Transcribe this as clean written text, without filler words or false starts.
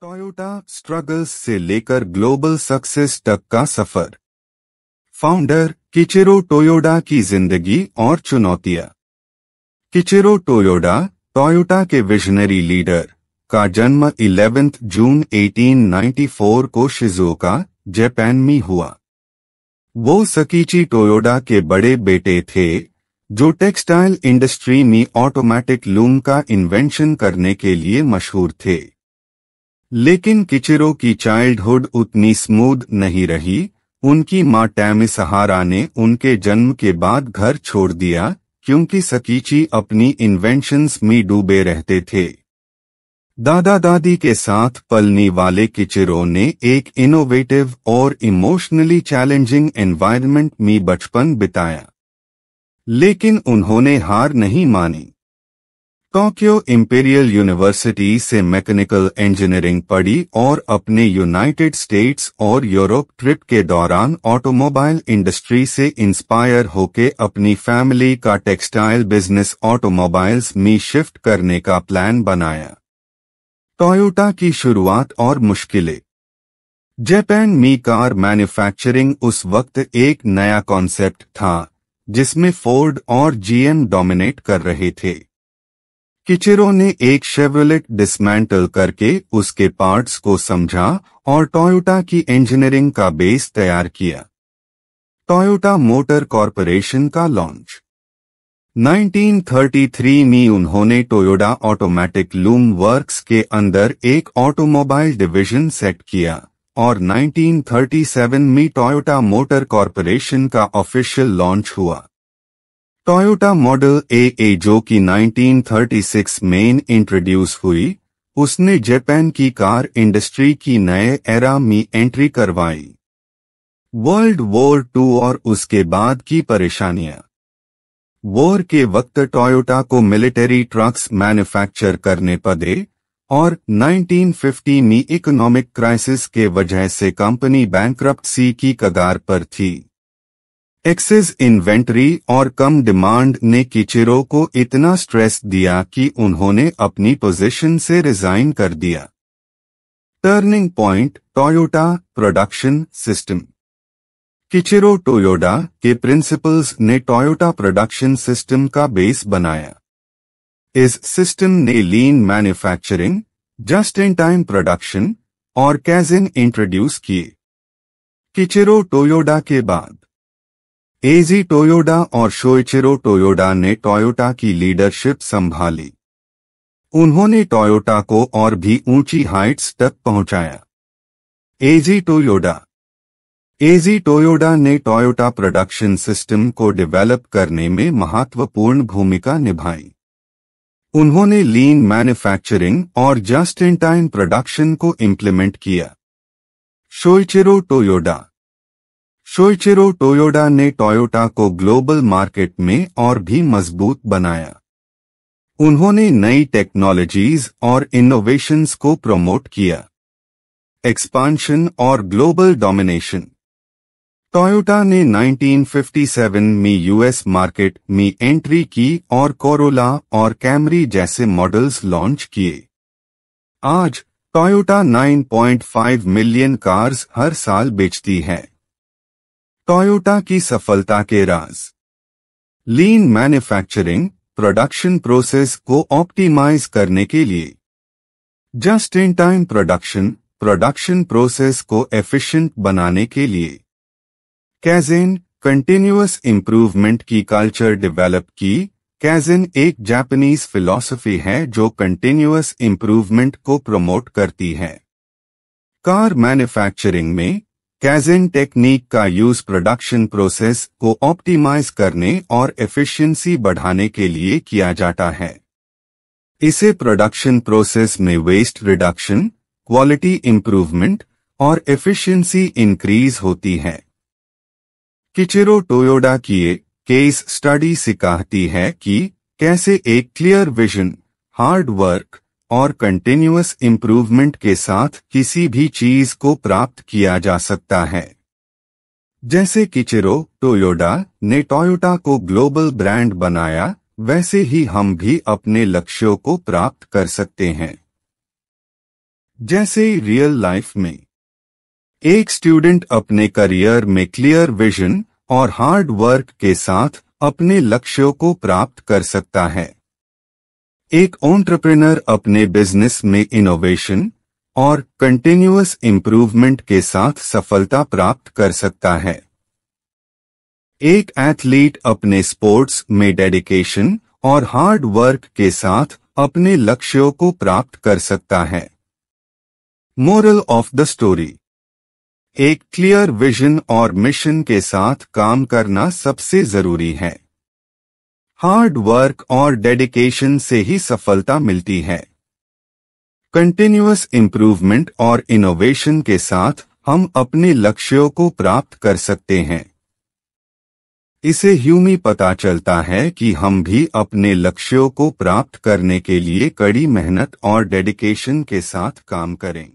Toyota struggles से लेकर global success तक का सफर। फाउंडर किचिरो टोयोडा की जिंदगी और चुनौतियां। किचिरो टोयोडा, टोयोटा के विजनरी लीडर, का जन्म 11 जून 1894 को शिजुओका, जापान में हुआ। वो सकीची टोयोडा के बड़े बेटे थे, जो टेक्सटाइल इंडस्ट्री में ऑटोमेटिक लूम का इन्वेंशन करने के लिए मशहूर थे। लेकिन किचिरो की चाइल्डहुड उतनी स्मूथ नहीं रही। उनकी मां टैमिसहारा ने उनके जन्म के बाद घर छोड़ दिया, क्योंकि सकीची अपनी इन्वेंशंस में डूबे रहते थे। दादा दादी के साथ पलने वाले किचिरो ने एक इनोवेटिव और इमोशनली चैलेंजिंग एनवायरनमेंट में बचपन बिताया, लेकिन उन्होंने हार नहीं मानी। टोक्यो इंपीरियल यूनिवर्सिटी से मैकेनिकल इंजीनियरिंग पढ़ी और अपने यूनाइटेड स्टेट्स और यूरोप ट्रिप के दौरान ऑटोमोबाइल इंडस्ट्री से इंस्पायर होकर अपनी फैमिली का टेक्सटाइल बिजनेस ऑटोमोबाइल्स में शिफ्ट करने का प्लान बनाया। टोयोटा की शुरुआत और मुश्किलें। जापान में कार मैन्युफैक्चरिंग उस वक्त एक नया कॉन्सेप्ट था, जिसमें फोर्ड और जीएम डोमिनेट कर रहे थे। किचिरो ने एक शेवरलेट डिसमेंटल करके उसके पार्ट्स को समझा और टोयोटा की इंजीनियरिंग का बेस तैयार किया। टोयोटा मोटर कॉरपोरेशन का लॉन्च। 1933 में उन्होंने टोयोटा ऑटोमेटिक लूम वर्क्स के अंदर एक ऑटोमोबाइल डिवीजन सेट किया और 1937 में टोयोटा मोटर कॉरपोरेशन का ऑफिशियल लॉन्च हुआ। टोयोटा मॉडल ए जो कि 1936 में इंट्रोड्यूस हुई, उसने जापान की कार इंडस्ट्री की नए एरा में एंट्री करवाई। वर्ल्ड वॉर 2 और उसके बाद की परेशानियां। वॉर के वक्त टोयोटा को मिलिट्री ट्रक्स मैन्युफैक्चर करने पड़े और 1950 में इकोनॉमिक क्राइसिस के वजह से कंपनी बैंकरप्सी की कगार पर थी। एक्सेस इन्वेंटरी और कम डिमांड ने किचिरो को इतना स्ट्रेस दिया कि उन्होंने अपनी पोजीशन से रिजाइन कर दिया। Turning point, Toyota production system. किचिरो टोयोडा के प्रिंसिपल्स ने टोयोटा प्रोडक्शन सिस्टम का बेस बनाया। इस सिस्टम ने लीन manufacturing, just in time production और कैज़न इंट्रोड्यूस किए। किचिरो टोयोडा के बाद एजी टोयोडा और शोइचिरो टोयोडा ने टोयोटा की लीडरशिप संभाली। उन्होंने टोयोटा को और भी ऊंची हाइट्स तक पहुंचाया। एजी टोयोडा ने टोयोटा प्रोडक्शन सिस्टम को डेवलप करने में महत्वपूर्ण भूमिका निभाई। उन्होंने लीन मैन्युफैक्चरिंग और जस्ट इन टाइम प्रोडक्शन को इम्प्लीमेंट किया। शोइचिरो टोयोडा ने टोयोटा को ग्लोबल मार्केट में और भी मजबूत बनाया। उन्होंने नई टेक्नोलॉजीज और इनोवेशंस को प्रमोट किया। एक्सपांशन और ग्लोबल डोमिनेशन। टोयोटा ने 1957 में यूएस मार्केट में एंट्री की और कोरोला और कैमरी जैसे मॉडल्स लॉन्च किए। आज टोयोटा 9.5 मिलियन कार्स हर साल बेचती है। टोयोटा की सफलता के राज। लीन मैन्युफैक्चरिंग, प्रोडक्शन प्रोसेस को ऑप्टिमाइज करने के लिए। Just in time production process को एफिशिएंट बनाने के लिए। कैज़न, कंटिन्यूअस इंप्रूवमेंट की कल्चर डेवलप की। कैज़न एक जापानीज फिलॉसफी है जो कंटिन्यूअस इंप्रूवमेंट को प्रमोट करती है। कार मैन्युफैक्चरिंग में कैज़न टेक्निक का यूज प्रोडक्शन प्रोसेस को ऑप्टिमाइज करने और एफिशिएंसी बढ़ाने के लिए किया जाता है। इसे प्रोडक्शन प्रोसेस में वेस्ट रिडक्शन, क्वालिटी इंप्रूवमेंट और एफिशिएंसी इंक्रीज होती है। किचिरो टोयोडा की केस स्टडी सिखाती है कि कैसे एक क्लियर विजन, हार्ड वर्क और कंटिन्यूअस इंप्रूवमेंट के साथ किसी भी चीज को प्राप्त किया जा सकता है। जैसे किचिरो टोयोडा ने टोयोटा को ग्लोबल ब्रांड बनाया, वैसे ही हम भी अपने लक्ष्यों को प्राप्त कर सकते हैं। जैसे रियल लाइफ में एक स्टूडेंट अपने करियर में क्लियर विजन और हार्ड वर्क के साथ अपने लक्ष्यों को प्राप्त कर सकता है। एक एंटरप्रेन्योर अपने बिजनेस में इनोवेशन और कंटिन्यूअस इंप्रूवमेंट के साथ सफलता प्राप्त कर सकता है। एक एथलीट अपने स्पोर्ट्स में डेडिकेशन और हार्ड वर्क के साथ अपने लक्ष्यों को प्राप्त कर सकता है। मोरल ऑफ द स्टोरी: एक क्लियर विजन और मिशन के साथ काम करना सबसे जरूरी है। हार्ड वर्क और डेडिकेशन से ही सफलता मिलती है। कंटिन्यूअस इंप्रूवमेंट और इनोवेशन के साथ हम अपने लक्ष्यों को प्राप्त कर सकते हैं। इसे यूं ही पता चलता है कि हम भी अपने लक्ष्यों को प्राप्त करने के लिए कड़ी मेहनत और डेडिकेशन के साथ काम करें।